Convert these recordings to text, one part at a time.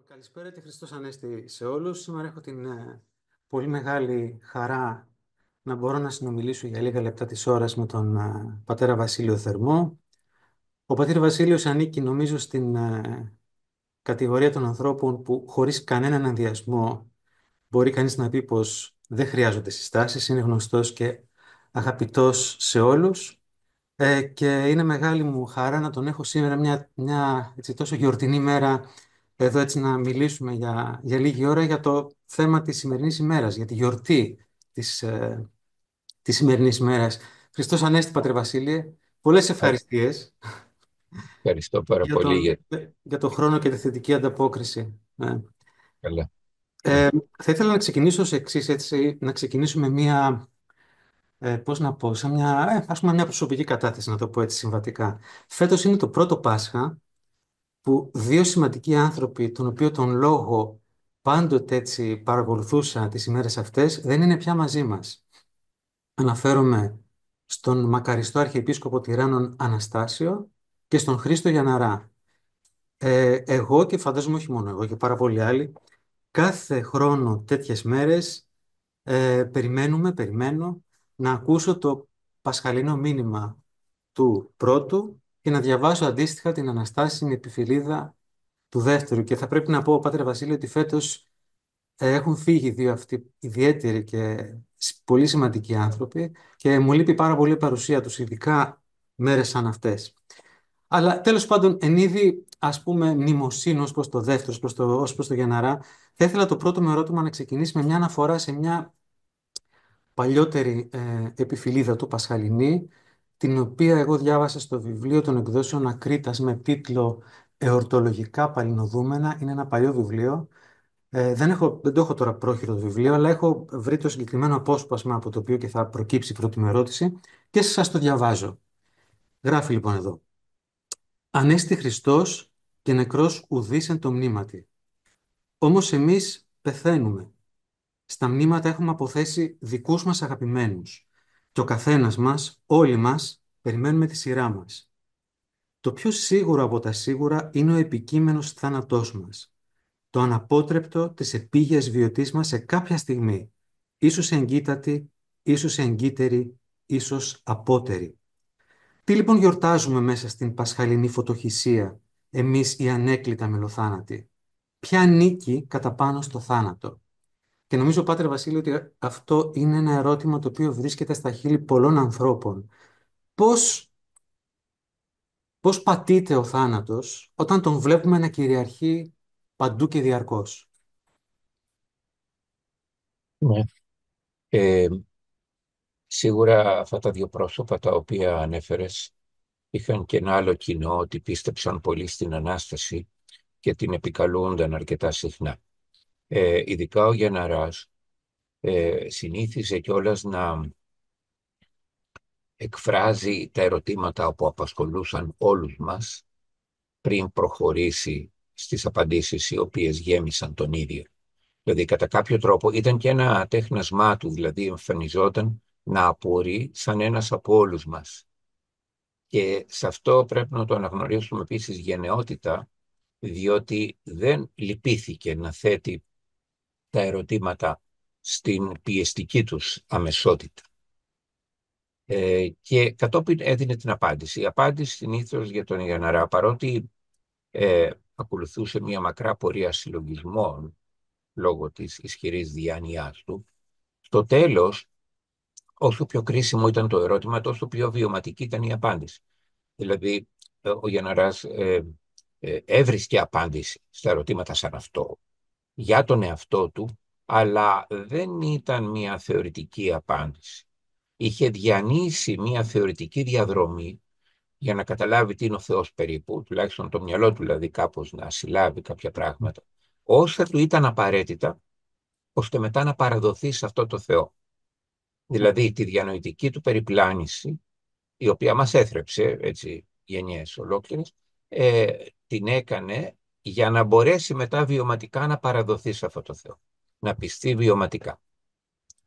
Καλησπέρα και Χριστός Ανέστη σε όλους. Σήμερα έχω την πολύ μεγάλη χαρά να μπορώ να συνομιλήσω για λίγα λεπτά της ώρας με τον πατέρα Βασίλειο Θερμό. Ο πατήρ Βασίλειος ανήκει νομίζω στην κατηγορία των ανθρώπων που χωρίς κανέναν ενδιασμό μπορεί κανείς να πει πως δεν χρειάζονται συστάσεις. Είναι γνωστός και αγαπητός σε όλους. Και είναι μεγάλη μου χαρά να τον έχω σήμερα μια έτσι, τόσο γιορτινή μέρα εδώ έτσι να μιλήσουμε για λίγη ώρα για το θέμα της σημερινής ημέρας, για τη γιορτή της σημερινής ημέρας. Χριστός Ανέστη, Πατρε Βασίλειε, πολλές Α, ευχαριστίες Ευχαριστώ πάρα για πολύ τον, για για τον χρόνο και τη θετική ανταπόκριση. καλά. Ε, θα ήθελα να ξεκινήσω ως εξής, έτσι, να ξεκινήσουμε πώς να πω, σε ας πούμε μια προσωπική κατάθεση, να το πω έτσι συμβατικά. Φέτος είναι το πρώτο Πάσχα που δύο σημαντικοί άνθρωποι, τον οποίο τον λόγο πάντοτε έτσι παρακολουθούσα τις ημέρες αυτές, δεν είναι πια μαζί μας. Αναφέρομαι στον μακαριστό Αρχιεπίσκοπο Τυράννων Αναστάσιο και στον Χρήστο Γιανναρά. Εγώ και φαντάζομαι όχι μόνο εγώ και πάρα πολλοί άλλοι, κάθε χρόνο τέτοιες μέρες περιμένω να ακούσω το πασχαλινό μήνυμα του πρώτου και να διαβάσω αντίστοιχα την αναστάσιμη επιφυλίδα του δεύτερου. Και θα πρέπει να πω, Πάτερ Βασίλειο, ότι φέτος έχουν φύγει δύο αυτοί ιδιαίτεροι και πολύ σημαντικοί άνθρωποι και μου λείπει πάρα πολύ η παρουσία τους, ειδικά μέρες σαν αυτές. Αλλά τέλος πάντων, εν είδη, ας πούμε, μνημοσύνη ως προς το δεύτερο, ως προς το Γεναρά, θα ήθελα το πρώτο μου ερώτημα να ξεκινήσει με μια αναφορά σε μια παλιότερη επιφυλίδα του Πασχαλινή, την οποία εγώ διάβασα στο βιβλίο των εκδόσεων Ακρίτας με τίτλο «Εορτολογικά Παλινοδούμενα». Είναι ένα παλιό βιβλίο. Δεν το έχω τώρα πρόχειρο το βιβλίο, αλλά έχω βρει το συγκεκριμένο απόσπασμα από το οποίο και θα προκύψει η πρώτη μου ερώτηση και σας το διαβάζω. Γράφει λοιπόν εδώ. «Ανέστη Χριστός και νεκρός ουδής εν το μνήματι. Όμως εμείς πεθαίνουμε. Στα μνήματα έχουμε αποθέσει δικούς μας αγαπημένους. Και ο καθένας μας, όλοι μας, περιμένουμε τη σειρά μας. Το πιο σίγουρο από τα σίγουρα είναι ο επικείμενος θάνατός μας. Το αναπότρεπτο της επίγειας βιωτής μας σε κάποια στιγμή. Ίσως εγκύτατη, ίσως εγκύτερη, ίσως απότερη. Τι λοιπόν γιορτάζουμε μέσα στην πασχαλινή φωτοχυσία, εμείς οι ανέκλητα μελοθάνατοι? Ποια νίκη κατά πάνω στο θάνατο? Και νομίζω, Πάτερ Βασίλειο, ότι αυτό είναι ένα ερώτημα το οποίο βρίσκεται στα χείλη πολλών ανθρώπων. Πώς, πώς πατείται ο θάνατος όταν τον βλέπουμε να κυριαρχεί παντού και διαρκώς? Ναι. Ε, Σίγουρα αυτά τα δύο πρόσωπα τα οποία ανέφερες είχαν και ένα άλλο κοινό, ότι πίστεψαν πολύ στην Ανάσταση και την επικαλούνταν αρκετά συχνά. Ειδικά ο Γεναράς συνήθιζε κιόλας να εκφράζει τα ερωτήματα που απασχολούσαν όλους μας πριν προχωρήσει στις απαντήσεις οι οποίες γέμισαν τον ίδιο. Δηλαδή, κατά κάποιο τρόπο ήταν και ένα τέχνασμά του, δηλαδή εμφανιζόταν να απορεί σαν ένας από όλους μας. Και σε αυτό πρέπει να το αναγνωρίσουμε επίσης γενναιότητα, διότι δεν λυπήθηκε να θέτει τα ερωτήματα στην πιεστική τους αμεσότητα. Και κατόπιν έδινε την απάντηση. Η απάντηση συνήθως για τον Ιανναρά, παρότι ακολουθούσε μια μακρά πορεία συλλογισμών λόγω της ισχυρής διάνοιάς του, στο τέλος, όσο πιο κρίσιμο ήταν το ερώτημα, τόσο πιο βιωματική ήταν η απάντηση. Δηλαδή, ο Γιανναράς έβρισκε απάντηση στα ερωτήματα σαν αυτό, για τον εαυτό του, αλλά δεν ήταν μια θεωρητική απάντηση. Είχε διανύσει μια θεωρητική διαδρομή για να καταλάβει τι είναι ο Θεός περίπου, τουλάχιστον το μυαλό του δηλαδή κάπως να συλλάβει κάποια πράγματα, όσα του ήταν απαραίτητα, ώστε μετά να παραδοθεί σε αυτό το Θεό. Δηλαδή τη διανοητική του περιπλάνηση, η οποία μας έθρεψε έτσι γενιές ολόκληρες, την έκανε για να μπορέσει μετά βιωματικά να παραδοθεί σε αυτό το Θεό, να πιστεί βιωματικά.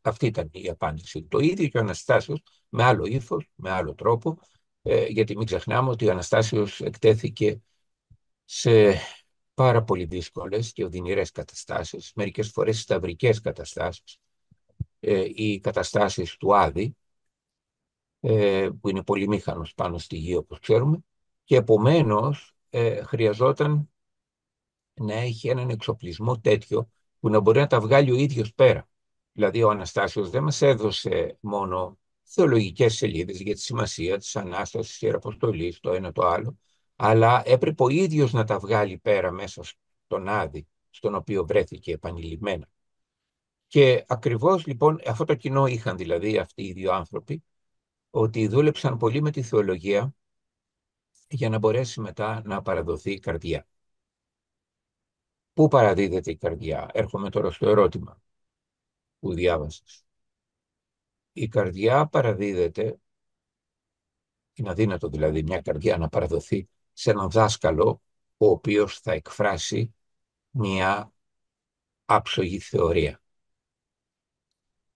Αυτή ήταν η απάντηση. Το ίδιο και ο Αναστάσιος, με άλλο ύφος, με άλλο τρόπο, γιατί μην ξεχνάμε ότι ο Αναστάσιος εκτέθηκε σε πάρα πολύ δύσκολες και οδυνηρές καταστάσεις, μερικές φορές σταυρικές καταστάσεις, οι καταστάσεις του Άδη, που είναι πολυμήχανος πάνω στη γη, όπως ξέρουμε, και επομένως χρειαζόταν να έχει έναν εξοπλισμό τέτοιο που να μπορεί να τα βγάλει ο ίδιος πέρα. Δηλαδή ο Αναστάσιος δεν μας έδωσε μόνο θεολογικές σελίδες για τη σημασία της Ανάστασης, της Ιεραποστολής, το ένα το άλλο, αλλά έπρεπε ο ίδιος να τα βγάλει πέρα μέσα στον Άδη, στον οποίο βρέθηκε επανειλημμένα. Και ακριβώς λοιπόν αυτό το κοινό είχαν δηλαδή αυτοί οι δύο άνθρωποι, ότι δούλεψαν πολύ με τη θεολογία για να μπορέσει μετά να παραδοθεί η καρδιά. Πού παραδίδεται η καρδιά? Έρχομαι τώρα στο ερώτημα που διάβασες. Η καρδιά παραδίδεται, είναι αδύνατο δηλαδή μια καρδιά να παραδοθεί σε έναν δάσκαλο ο οποίος θα εκφράσει μια άψογη θεωρία.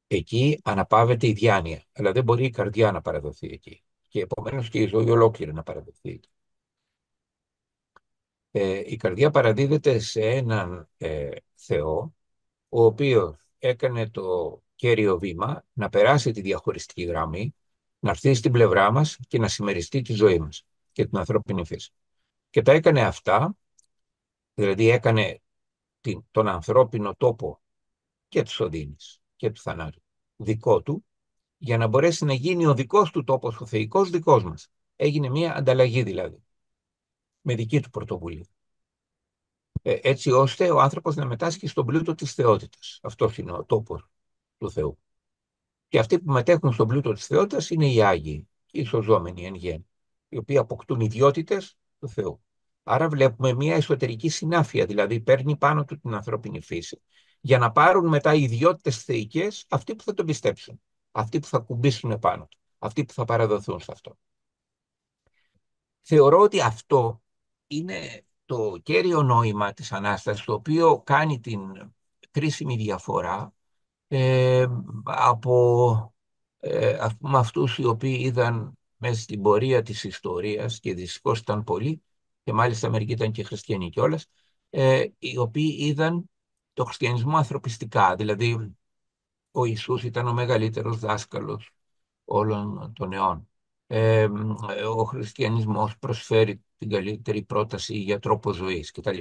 Εκεί αναπαύεται η διάνοια, αλλά δεν μπορεί η καρδιά να παραδοθεί εκεί. Και επομένως και η ζωή ολόκληρη να παραδοθεί. Η καρδιά παραδίδεται σε έναν Θεό, ο οποίος έκανε το κέριο βήμα να περάσει τη διαχωριστική γραμμή, να έρθει στην πλευρά μας και να συμμεριστεί τη ζωή μας και την ανθρώπινη φύση. Και τα έκανε αυτά, δηλαδή έκανε τον ανθρώπινο τόπο και της οδύνης και του θανάτου δικό του, για να μπορέσει να γίνει ο δικός του τόπος, ο θεϊκός δικός μας. Έγινε μια ανταλλαγή δηλαδή, με δική του πρωτοβουλία. Έτσι ώστε ο άνθρωπος να μετάσχει στον πλούτο της θεότητας. Αυτός είναι ο τόπος του Θεού. Και αυτοί που μετέχουν στον πλούτο της θεότητας είναι οι Άγιοι, οι σωζόμενοι εν γέννη, οι οποίοι αποκτούν ιδιότητες του Θεού. Άρα βλέπουμε μια εσωτερική συνάφεια, δηλαδή παίρνει πάνω του την ανθρώπινη φύση, για να πάρουν μετά οι ιδιότητες θεϊκές αυτοί που θα τον πιστέψουν, αυτοί που θα κουμπίσουν επάνω του, αυτοί που θα παραδοθούν σε αυτό. Θεωρώ ότι αυτό είναι το κέριο νόημα της Ανάστασης, το οποίο κάνει την κρίσιμη διαφορά από ας πούμε, αυτούς οι οποίοι είδαν μέσα στην πορεία της ιστορίας, και δυστυχώς ήταν πολλοί, και μάλιστα μερικοί ήταν και χριστιανοί κιόλας, οι οποίοι είδαν το χριστιανισμό ανθρωπιστικά. Δηλαδή, ο Ιησούς ήταν ο μεγαλύτερος δάσκαλος όλων των αιών. Ο χριστιανισμός προσφέρει την καλύτερη πρόταση για τρόπο ζωής κτλ.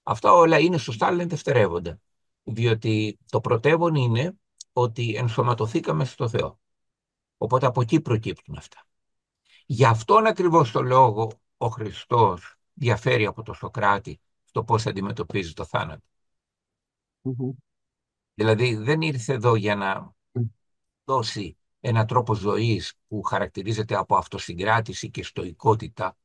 Αυτά όλα είναι σωστά, αλλά είναι δευτερεύοντα. Διότι το πρωτεύον είναι ότι ενσωματωθήκαμε στο Θεό. Οπότε από εκεί προκύπτουν αυτά. Γι' αυτόν ακριβώς το λόγο ο Χριστός διαφέρει από τον Σωκράτη στο πώς αντιμετωπίζει το θάνατο. Μμμ. Δηλαδή δεν ήρθε εδώ για να δώσει ένα τρόπο ζωής που χαρακτηρίζεται από αυτοσυγκράτηση και στοικότητα,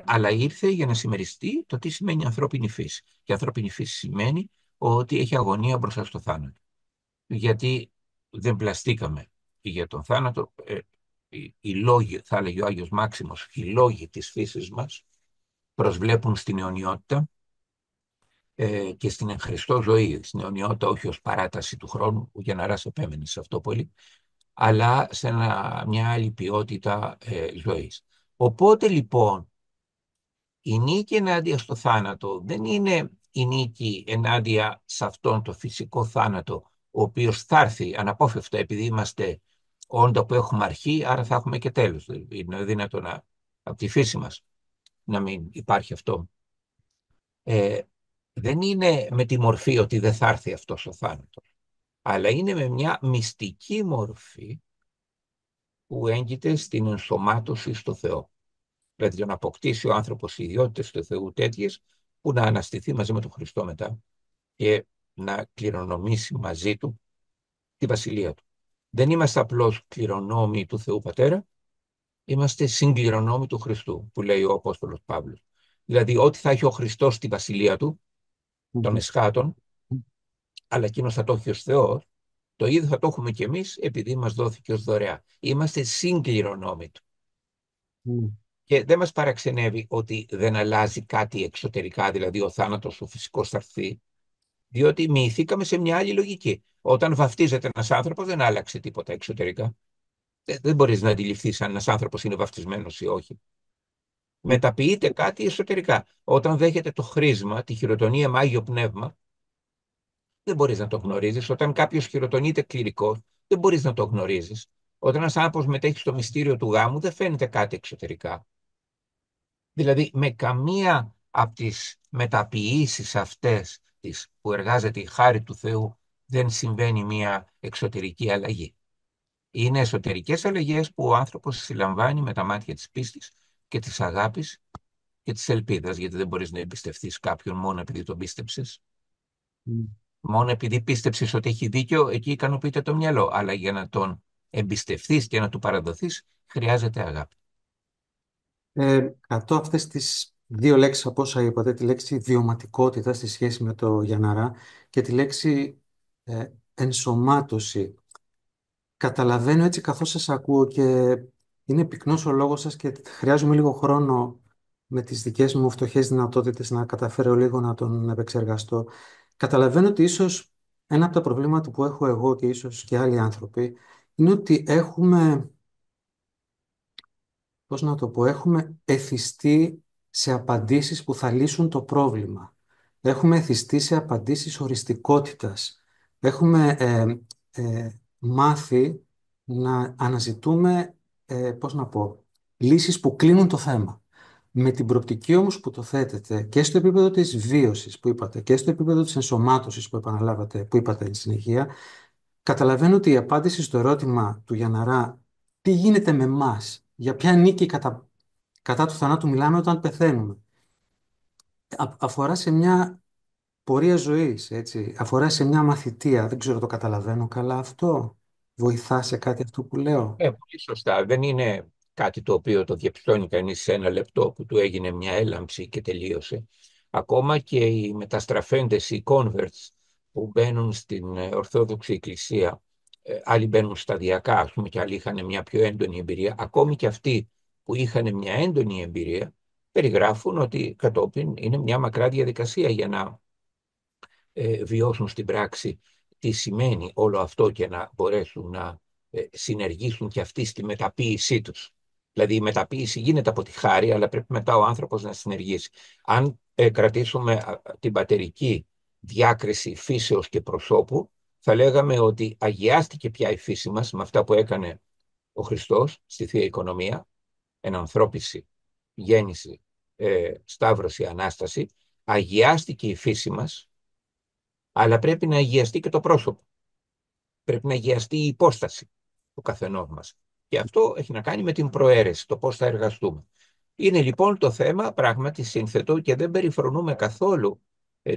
αλλά ήρθε για να συμμεριστεί το τι σημαίνει ανθρώπινη φύση. Και ανθρώπινη φύση σημαίνει ότι έχει αγωνία μπροστά στο θάνατο. Γιατί δεν πλαστήκαμε για τον θάνατο. Οι λόγοι, θα έλεγε ο Άγιος Μάξιμος, οι λόγοι της φύσης μας προσβλέπουν στην αιωνιότητα και στην εν Χριστώ ζωή. Στην αιωνιότητα όχι ως παράταση του χρόνου, ο Γεναράς επέμενε σε αυτό πολύ, αλλά σε μια άλλη ποιότητα ζωής. Οπότε λοιπόν η νίκη ενάντια στο θάνατο δεν είναι η νίκη ενάντια σε αυτόν το φυσικό θάνατο, ο οποίος θα έρθει αναπόφευκτα, επειδή είμαστε όντα που έχουμε αρχή, άρα θα έχουμε και τέλος. Είναι δυνατό από τη φύση μας να μην υπάρχει αυτό. Δεν είναι με τη μορφή ότι δεν θα έρθει αυτός ο θάνατος, αλλά είναι με μια μυστική μορφή που έγκυται στην ενσωμάτωση στο Θεό. Δηλαδή να αποκτήσει ο άνθρωπος ιδιότητες του Θεού τέτοιες που να αναστηθεί μαζί με τον Χριστό μετά και να κληρονομήσει μαζί του τη βασιλεία του. Δεν είμαστε απλώς κληρονόμοι του Θεού Πατέρα, είμαστε συγκληρονόμοι του Χριστού, που λέει ο Απόστολος Παύλος. Δηλαδή ό,τι θα έχει ο Χριστός στη βασιλεία του, των εσχάτων, αλλά εκείνος θα το έχει ως Θεός, το ίδιο θα το έχουμε κι εμείς επειδή μας δόθηκε ως δωρεά. Είμαστε συγκληρονόμοι του. Και δεν μας παραξενεύει ότι δεν αλλάζει κάτι εξωτερικά, δηλαδή ο θάνατος ο φυσικός θα έρθει, διότι μοιηθήκαμε σε μια άλλη λογική. Όταν βαφτίζεται ένας άνθρωπος δεν άλλαξε τίποτα εξωτερικά. Δεν μπορείς να αντιληφθείς αν ένας άνθρωπος είναι βαφτισμένος ή όχι. μεταποιείται κάτι εσωτερικά. Όταν δέχεται το χρήσμα, τη χειροτονία με Άγιο Πνεύμα, δεν μπορείς να το γνωρίζεις. Όταν κάποιος χειροτονείται κληρικό, δεν μπορείς να το γνωρίζεις. Όταν ένας άνθρωπος μετέχει στο μυστήριο του γάμου, δεν φαίνεται κάτι εξωτερικά. Δηλαδή, με καμία από τις μεταποιήσεις αυτές που εργάζεται η χάρη του Θεού, δεν συμβαίνει μια εξωτερική αλλαγή. Είναι εσωτερικές αλλαγές που ο άνθρωπος συλλαμβάνει με τα μάτια της πίστης και της αγάπης και της ελπίδας, γιατί δεν μπορείς να εμπιστευτείς κάποιον μόνο επειδή τον πίστεψες. Μόνο επειδή πίστεψες ότι έχει δίκιο, εκεί ικανοποιείται το μυαλό. Αλλά για να εμπιστευτείς και να του παραδοθείς, χρειάζεται αγάπη. Κρατώ αυτές τις δύο λέξεις από όσα είπατε, τη λέξη βιωματικότητα στη σχέση με το Γιανναρά και τη λέξη ενσωμάτωση. Καταλαβαίνω έτσι καθώς σας ακούω και είναι πυκνός ο λόγος σας και χρειάζομαι λίγο χρόνο με τις δικές μου φτωχές δυνατότητες να καταφέρω λίγο να τον επεξεργαστώ. Καταλαβαίνω ότι ίσως ένα από τα προβλήματα που έχω εγώ και ίσως και άλλοι άνθρωποι είναι ότι έχουμε, πώς να το πω, έχουμε εθιστεί σε απαντήσεις που θα λύσουν το πρόβλημα. Έχουμε εθιστεί σε απαντήσεις οριστικότητας. Έχουμε μάθει να αναζητούμε, πώς να πω, λύσεις που κλείνουν το θέμα. Με την προοπτική όμως που το θέτετε και στο επίπεδο της βίωσης που είπατε και στο επίπεδο της ενσωμάτωσης που επαναλάβατε, που είπατε εν συνεχεία, καταλαβαίνω ότι η απάντηση στο ερώτημα του Γιανναρά «Τι γίνεται με μας, για ποια νίκη κατά του θανάτου μιλάμε όταν πεθαίνουμε», αφορά σε μια πορεία ζωής, έτσι, αφορά σε μια μαθητεία. Δεν ξέρω, το καταλαβαίνω καλά αυτό. Βοηθά σε κάτι αυτό που λέω. Πολύ σωστά. Δεν είναι κάτι το οποίο το διαπιστώνει κανείς σε ένα λεπτό που του έγινε μια έλαμψη και τελείωσε. Ακόμα και οι μεταστραφέντες, οι converts που μπαίνουν στην Ορθόδοξη Εκκλησία, άλλοι μπαίνουν σταδιακά, ας πούμε, και άλλοι είχαν μια πιο έντονη εμπειρία. Ακόμη και αυτοί που είχαν μια έντονη εμπειρία, περιγράφουν ότι κατόπιν είναι μια μακρά διαδικασία για να βιώσουν στην πράξη τι σημαίνει όλο αυτό και να μπορέσουν να συνεργήσουν και αυτοί στη μεταποίησή τους. Δηλαδή η μεταποίηση γίνεται από τη χάρη, αλλά πρέπει μετά ο άνθρωπος να συνεργήσει. Αν κρατήσουμε την πατερική διάκριση φύσεως και προσώπου, θα λέγαμε ότι αγιάστηκε πια η φύση μας με αυτά που έκανε ο Χριστός στη Θεία Οικονομία, ενανθρώπιση, γέννηση, σταύρωση, Ανάσταση, αγιάστηκε η φύση μας, αλλά πρέπει να αγιαστεί και το πρόσωπο. Πρέπει να αγιαστεί η υπόσταση του καθενός μας. Και αυτό έχει να κάνει με την προαίρεση, το πώς θα εργαστούμε. Είναι λοιπόν το θέμα πράγματι σύνθετο και δεν περιφρονούμε καθόλου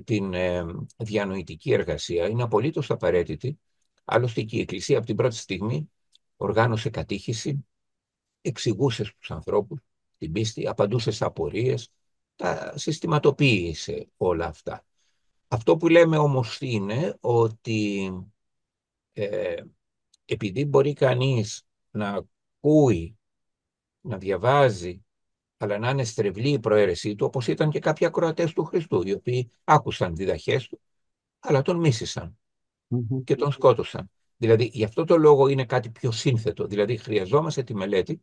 την διανοητική εργασία. Είναι απολύτως απαραίτητη. Άλλωστε και η Εκκλησία από την πρώτη στιγμή οργάνωσε κατήχηση, εξηγούσε στους ανθρώπους την πίστη, απαντούσε σε απορίες, τα συστηματοποίησε όλα αυτά. Αυτό που λέμε όμως είναι ότι ε, επειδή μπορεί κανείς να ακούει, να διαβάζει, αλλά να είναι στρεβλή η προαίρεσή του, όπως ήταν και κάποιοι ακροατές του Χριστού, οι οποίοι άκουσαν διδαχές του, αλλά τον μίσησαν Μμμ. και τον σκότωσαν. Δηλαδή, γι' αυτό το λόγο είναι κάτι πιο σύνθετο. Δηλαδή, χρειαζόμαστε τη μελέτη,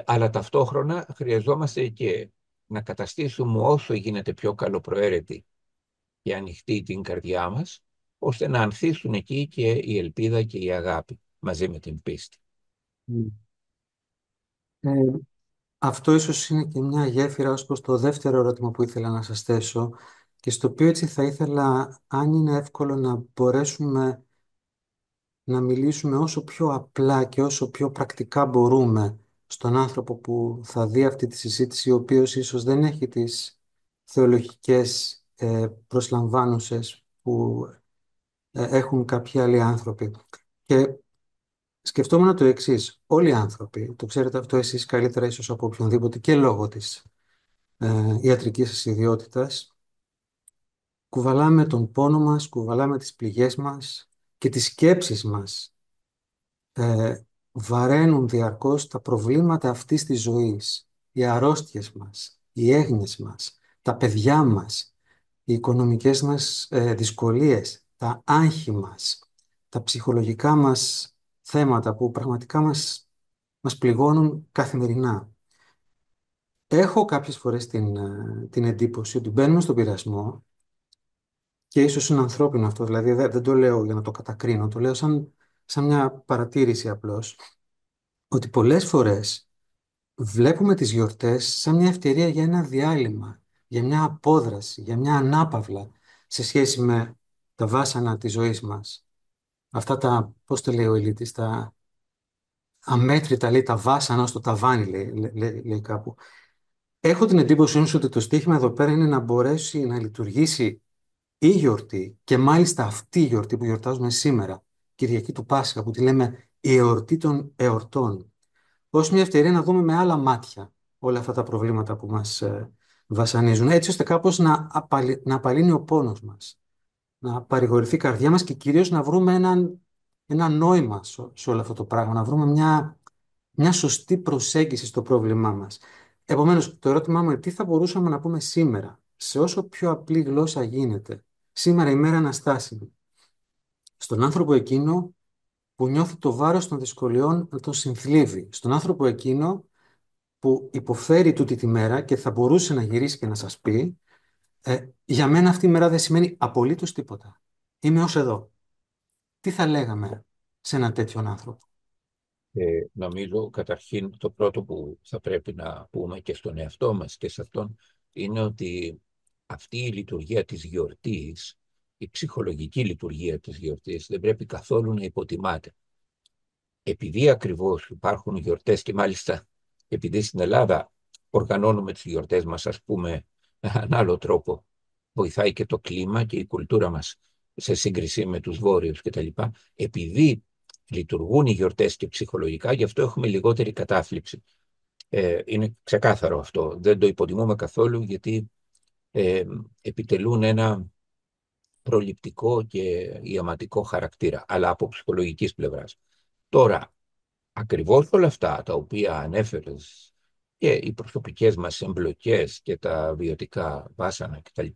αλλά ταυτόχρονα χρειαζόμαστε και να καταστήσουμε όσο γίνεται πιο καλοπροαίρετη και ανοιχτή την καρδιά μας, ώστε να ανθίσουν εκεί και η ελπίδα και η αγάπη μαζί με την πίστη. Μμ. Ε, Αυτό ίσως είναι και μια γέφυρα ως προς το δεύτερο ερώτημα που ήθελα να σας θέσω και στο οποίο έτσι θα ήθελα, αν είναι εύκολο, να μπορέσουμε να μιλήσουμε όσο πιο απλά και όσο πιο πρακτικά μπορούμε στον άνθρωπο που θα δει αυτή τη συζήτηση, ο οποίος ίσως δεν έχει τις θεολογικές προσλαμβάνουσες που έχουν κάποιοι άλλοι άνθρωποι. Και σκεφτόμουν το εξής: όλοι οι άνθρωποι, το ξέρετε αυτό εσείς καλύτερα ίσως από οποιονδήποτε και λόγω της ιατρικής σας ιδιότητας, κουβαλάμε τον πόνο μας, κουβαλάμε τις πληγές μας και τις σκέψεις μας ε, βαραίνουν διαρκώς τα προβλήματα αυτής της ζωής, οι αρρώστιες μας, οι έγνοιες μας, τα παιδιά μας, οι οικονομικές μας δυσκολίες, τα άγχη μας, τα ψυχολογικά μας θέματα που πραγματικά μας πληγώνουν καθημερινά. έχω κάποιες φορές την εντύπωση ότι μπαίνουμε στον πειρασμό και ίσως είναι ανθρώπινο αυτό, δηλαδή δεν το λέω για να το κατακρίνω, το λέω σαν μια παρατήρηση απλώς, ότι πολλές φορές βλέπουμε τις γιορτές σαν μια ευκαιρία για ένα διάλειμμα, για μια απόδραση, για μια ανάπαυλα σε σχέση με τα βάσανα της ζωής μας. Αυτά τα, πώς το λέει ο Ηλίτης, τα αμέτρητα, λέει, τα βάσανα στο ταβάνι, λέει κάπου. Έχω την εντύπωση όμως ότι το στίχημα εδώ πέρα είναι να μπορέσει να λειτουργήσει η γιορτή και μάλιστα αυτή η γιορτή που γιορτάζουμε σήμερα, Κυριακή του Πάσχα, που τη λέμε η εορτή των εορτών, ως μια ευκαιρία να δούμε με άλλα μάτια όλα αυτά τα προβλήματα που μας βασανίζουν, έτσι ώστε κάπως να απαλύνει ο πόνος μας, να παρηγορηθεί η καρδιά μας και κυρίως να βρούμε ένα νόημα σε όλο αυτό το πράγμα, να βρούμε μια σωστή προσέγγιση στο πρόβλημά μας. Επομένως, το ερώτημά μου είναι τι θα μπορούσαμε να πούμε σήμερα, σε όσο πιο απλή γλώσσα γίνεται, σήμερα η μέρα αναστάσιμη, στον άνθρωπο εκείνο που νιώθει το βάρος των δυσκολιών να τον συνθλίβει, στον άνθρωπο εκείνο που υποφέρει τούτη τη μέρα και θα μπορούσε να γυρίσει και να σας πει για μένα αυτή η μέρα δεν σημαίνει απολύτως τίποτα. Είμαι ως εδώ. Τι θα λέγαμε σε έναν τέτοιον άνθρωπο? Νομίζω καταρχήν το πρώτο που θα πρέπει να πούμε και στον εαυτό μας και σε αυτόν είναι ότι αυτή η λειτουργία της γιορτής, η ψυχολογική λειτουργία της γιορτής δεν πρέπει καθόλου να υποτιμάται. Επειδή ακριβώς υπάρχουν γιορτές και μάλιστα επειδή στην Ελλάδα οργανώνουμε τις γιορτές μας, ας πούμε, με έναν άλλο τρόπο, βοηθάει και το κλίμα και η κουλτούρα μας σε σύγκριση με τους βόρειους κτλ. Επειδή λειτουργούν οι γιορτές και ψυχολογικά, γι' αυτό έχουμε λιγότερη κατάθλιψη. Είναι ξεκάθαρο αυτό. Δεν το υποτιμούμε καθόλου, γιατί επιτελούν ένα προληπτικό και ιαματικό χαρακτήρα, αλλά από ψυχολογικής πλευράς. Τώρα, ακριβώς όλα αυτά τα οποία ανέφερες και οι προσωπικές μας εμπλοκές και τα βιωτικά βάσανα κτλ.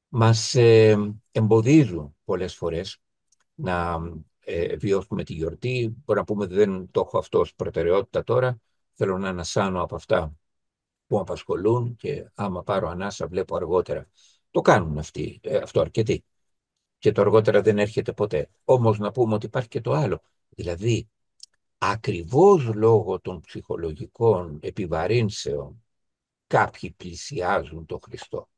Μας εμποδίζουν πολλές φορές να βιώσουμε τη γιορτή. Μπορώ να πούμε ότι δεν το έχω αυτό ως προτεραιότητα τώρα. Θέλω να ανασάνω από αυτά που με απασχολούν και άμα πάρω ανάσα βλέπω αργότερα. Το κάνουν αυτοί, αυτό αρκετοί. Και το αργότερα δεν έρχεται ποτέ. Όμως να πούμε ότι υπάρχει και το άλλο. Δηλαδή, ακριβώς λόγω των ψυχολογικών επιβαρύνσεων κάποιοι πλησιάζουν τον Χριστό.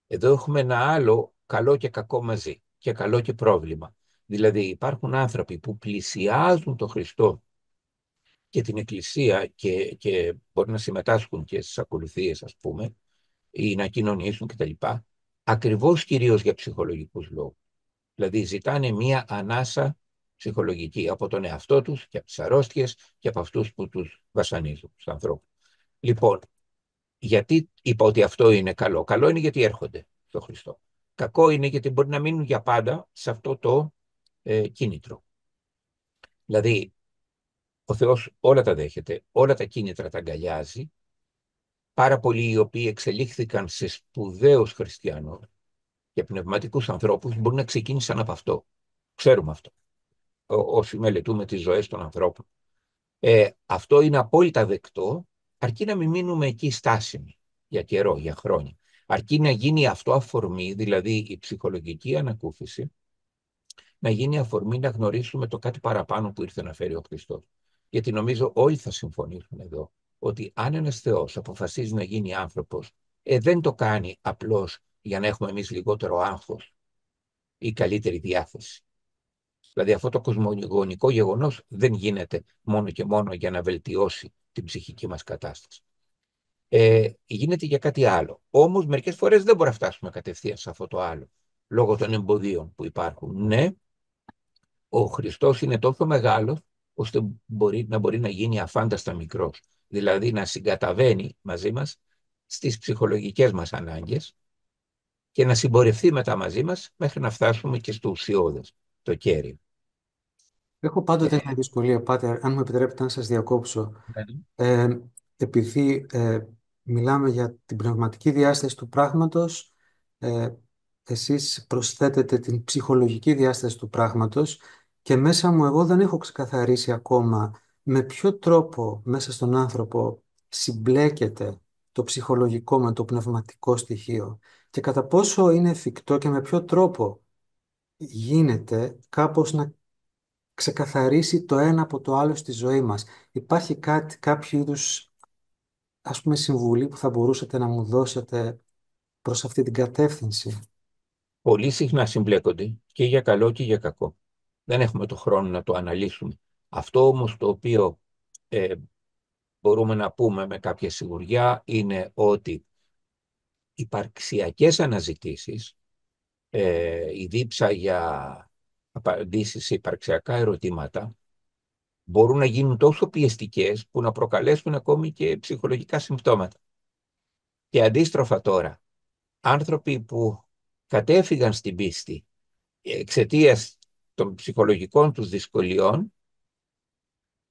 Εδώ έχουμε ένα άλλο καλό και κακό μαζί και καλό και πρόβλημα. Δηλαδή υπάρχουν άνθρωποι που πλησιάζουν τον Χριστό και την Εκκλησία και μπορεί να συμμετάσχουν και στις ακολουθίες, ας πούμε, ή να κοινωνήσουν κτλ. Ακριβώς κυρίως για ψυχολογικούς λόγους. Δηλαδή ζητάνε μία ανάσα ψυχολογική από τον εαυτό τους και από τις αρρώστιες και από αυτούς που τους βασανίζουν, τους ανθρώπους. Λοιπόν, γιατί είπα ότι αυτό είναι καλό? Καλό είναι γιατί έρχονται στο Χριστό. Κακό είναι γιατί μπορεί να μείνουν για πάντα σε αυτό το κίνητρο. Δηλαδή, ο Θεός όλα τα δέχεται, όλα τα κίνητρα τα αγκαλιάζει. Πάρα πολλοί οι οποίοι εξελίχθηκαν σε σπουδαίους χριστιανούς και πνευματικούς ανθρώπους μπορεί να ξεκίνησαν από αυτό. Ξέρουμε αυτό. Όσοι μελετούμε τις ζωές των ανθρώπων. Αυτό είναι απόλυτα δεκτό, αρκεί να μην μείνουμε εκεί στάσιμοι για καιρό, για χρόνια. Αρκεί να γίνει αυτό αφορμή, δηλαδή η ψυχολογική ανακούφιση, να γίνει αφορμή να γνωρίσουμε το κάτι παραπάνω που ήρθε να φέρει ο Χριστός. Γιατί νομίζω όλοι θα συμφωνήσουν εδώ ότι αν ένας Θεός αποφασίζει να γίνει άνθρωπος, δεν το κάνει απλώς για να έχουμε εμείς λιγότερο άγχος ή καλύτερη διάθεση. Δηλαδή αυτό το κοσμογονικό γεγονός δεν γίνεται μόνο και μόνο για να βελτιώσει την ψυχική μας κατάσταση. Γίνεται για κάτι άλλο. Όμως μερικές φορές δεν μπορούμε να φτάσουμε κατευθείαν σε αυτό το άλλο, λόγω των εμποδίων που υπάρχουν. Ναι, ο Χριστός είναι τόσο μεγάλος, ώστε να μπορεί να γίνει αφάνταστα μικρός. Δηλαδή να συγκαταβαίνει μαζί μας στις ψυχολογικές μας ανάγκες και να συμπορευτεί μετά μαζί μας μέχρι να φτάσουμε και στο ουσιώδες, το κέριο. Έχω πάντοτε μια δυσκολία, Πάτερ, αν μου επιτρέπετε να σας διακόψω. Ναι. Ε, επειδή μιλάμε για την πνευματική διάσταση του πράγματος, ε, εσείς προσθέτετε την ψυχολογική διάσταση του πράγματος και μέσα μου εγώ δεν έχω ξεκαθαρίσει ακόμα με ποιο τρόπο μέσα στον άνθρωπο συμπλέκεται το ψυχολογικό με το πνευματικό στοιχείο και κατά πόσο είναι εφικτό και με ποιο τρόπο γίνεται κάπως να ξεκαθαρίσει το ένα από το άλλο στη ζωή μας. Υπάρχει κάποιο είδους, ας πούμε, συμβουλή που θα μπορούσατε να μου δώσετε προς αυτή την κατεύθυνση? Πολύ συχνά συμπλέκονται και για καλό και για κακό. Δεν έχουμε το χρόνο να το αναλύσουμε. Αυτό όμως το οποίο ε, μπορούμε να πούμε με κάποια σιγουριά είναι ότι υπαρξιακές αναζητήσεις, η δίψα για απαντήσεις σε υπαρξιακά ερωτήματα, μπορούν να γίνουν τόσο πιεστικές που να προκαλέσουν ακόμη και ψυχολογικά συμπτώματα. Και αντίστροφα τώρα, άνθρωποι που κατέφυγαν στην πίστη εξαιτίας των ψυχολογικών τους δυσκολιών,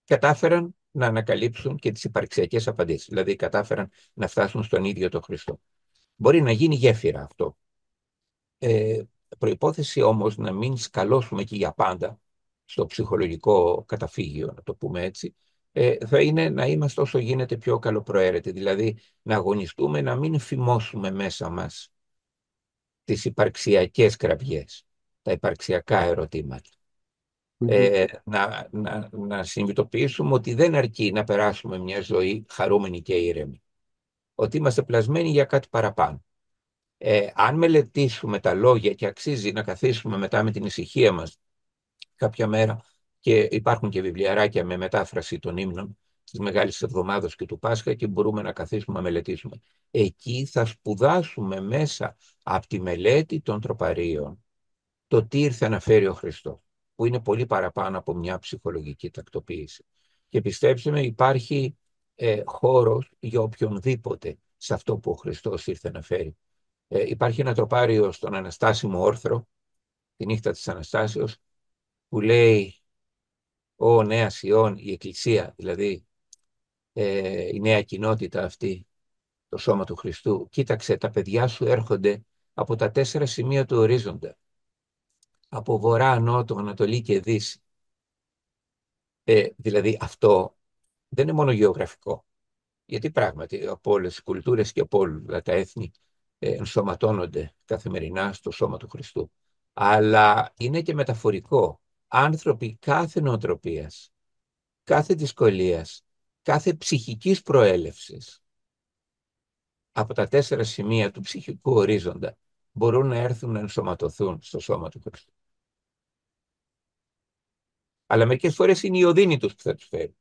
κατάφεραν να ανακαλύψουν και τις υπαρξιακές απαντήσεις. Δηλαδή κατάφεραν να φτάσουν στον ίδιο τον Χριστό. Μπορεί να γίνει γέφυρα αυτό. Προϋπόθεση όμως να μην σκαλώσουμε και για πάντα στο ψυχολογικό καταφύγιο, να το πούμε έτσι, θα είναι να είμαστε όσο γίνεται πιο καλοπροαίρετοι. Δηλαδή να αγωνιστούμε να μην φημώσουμε μέσα μας τις υπαρξιακές κραυγές, τα υπαρξιακά ερωτήματα. Μμμ. Να συνειδητοποιήσουμε ότι δεν αρκεί να περάσουμε μια ζωή χαρούμενη και ήρεμη. Ότι είμαστε πλασμένοι για κάτι παραπάνω. Αν μελετήσουμε τα λόγια και αξίζει να καθίσουμε μετά με την ησυχία μας κάποια μέρα, και υπάρχουν και βιβλιαράκια με μετάφραση των ύμνων της Μεγάλης Εβδομάδος και του Πάσχα και μπορούμε να καθίσουμε να μελετήσουμε. Εκεί θα σπουδάσουμε μέσα από τη μελέτη των τροπαρίων το τι ήρθε να φέρει ο Χριστός, που είναι πολύ παραπάνω από μια ψυχολογική τακτοποίηση. Και πιστέψτε με, υπάρχει χώρος για οποιονδήποτε σε αυτό που ο Χριστός ήρθε να φέρει. Υπάρχει ένα τροπάριο στον Αναστάσιμο Όρθρο, τη νύχτα της Αναστάσεως, που λέει «Ω Νέα Σιών, η Εκκλησία», δηλαδή η νέα κοινότητα αυτή, το σώμα του Χριστού, «κοίταξε, τα παιδιά σου έρχονται από τα 4 σημεία του ορίζοντα, από βορρά, νότο, ανατολή και δύση». Δηλαδή αυτό δεν είναι μόνο γεωγραφικό, γιατί πράγματι από όλες τις κουλτούρες και από όλα τα έθνη ενσωματώνονται καθημερινά στο σώμα του Χριστού. Αλλά είναι και μεταφορικό. Άνθρωποι κάθε νοοτροπίας, κάθε δυσκολίας, κάθε ψυχικής προέλευσης από τα 4 σημεία του ψυχικού ορίζοντα μπορούν να έρθουν να ενσωματωθούν στο σώμα του Χριστού. Αλλά μερικές φορές είναι η οδύνη τους που θα τους φέρει.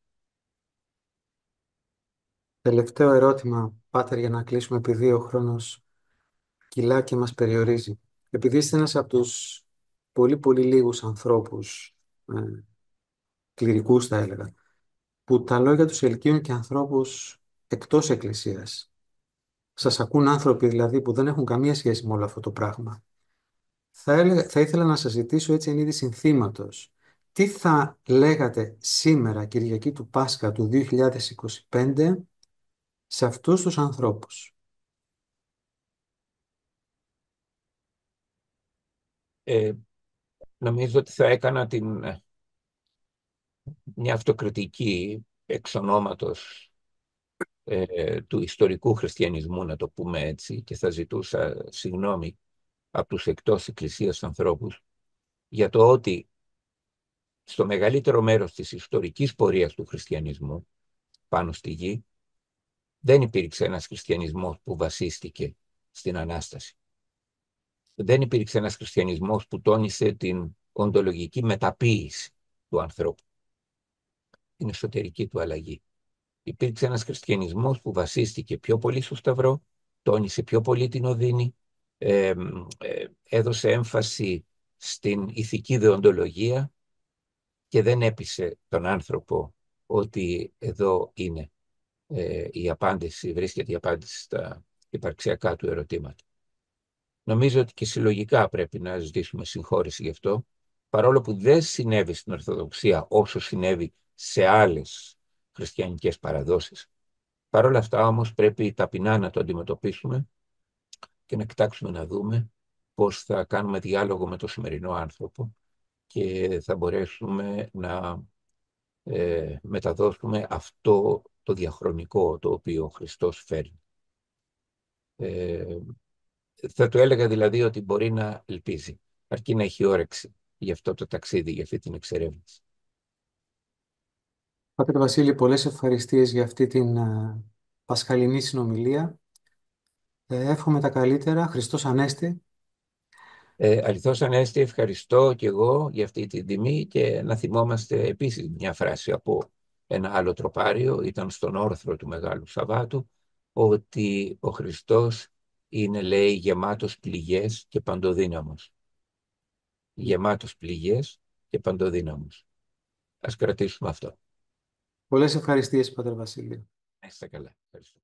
Τελευταίο ερώτημα, Πάτερ, για να κλείσουμε, επειδή ο χρόνος κυλά και μας περιορίζει. Επειδή είστε ένας από τους πολύ πολύ λίγους ανθρώπους, κληρικούς θα έλεγα, που τα λόγια τους ελκύουν και ανθρώπους εκτός εκκλησίας. Σας ακούν άνθρωποι δηλαδή που δεν έχουν καμία σχέση με όλο αυτό το πράγμα. Θα ήθελα να σας ζητήσω έτσι εν είδη συνθήματος. Τι θα λέγατε σήμερα, Κυριακή του Πάσχα του 2025, σε αυτούς τους ανθρώπους? Ε, Νομίζω ότι θα έκανα μια αυτοκριτική εξ ονόματος του ιστορικού χριστιανισμού, να το πούμε έτσι, και θα ζητούσα συγγνώμη από τους εκτός εκκλησίας ανθρώπους για το ότι στο μεγαλύτερο μέρος της ιστορικής πορείας του χριστιανισμού πάνω στη γη δεν υπήρξε ένας χριστιανισμός που βασίστηκε στην Ανάσταση. Δεν υπήρξε ένας χριστιανισμός που τόνισε την οντολογική μεταποίηση του ανθρώπου, την εσωτερική του αλλαγή. Υπήρξε ένας χριστιανισμός που βασίστηκε πιο πολύ στο Σταυρό, τόνισε πιο πολύ την οδύνη, έδωσε έμφαση στην ηθική δεοντολογία και δεν έπεισε τον άνθρωπο ότι εδώ είναι η απάντηση, βρίσκεται η απάντηση στα υπαρξιακά του ερωτήματα. Νομίζω ότι και συλλογικά πρέπει να ζητήσουμε συγχώρεση γι' αυτό, παρόλο που δεν συνέβη στην Ορθοδοξία όσο συνέβη σε άλλες χριστιανικές παραδόσεις. Παρ' όλα αυτά όμως πρέπει ταπεινά να το αντιμετωπίσουμε και να κοιτάξουμε να δούμε πώς θα κάνουμε διάλογο με το σημερινό άνθρωπο και θα μπορέσουμε να μεταδώσουμε αυτό το διαχρονικό το οποίο ο Χριστός φέρνει. Ε, θα του έλεγα δηλαδή ότι μπορεί να ελπίζει, αρκεί να έχει όρεξη για αυτό το ταξίδι, για αυτή την εξερεύνηση. Πάτερ Βασίλη, πολλές ευχαριστίες για αυτή την πασχαλινή συνομιλία. Εύχομαι τα καλύτερα. Χριστός Ανέστη. Αληθώς Ανέστη, ευχαριστώ και εγώ για αυτή την τιμή και να θυμόμαστε επίσης μια φράση από ένα άλλο τροπάριο, ήταν στον όρθρο του Μεγάλου Σαββάτου, ότι ο Χριστός είναι, λέει, γεμάτος πληγές και παντοδύναμος. Γεμάτος πληγές και παντοδύναμος. Ας κρατήσουμε αυτό. Πολλές ευχαριστίες, Πάτερ Βασίλη. Να είστε καλά. Ευχαριστώ.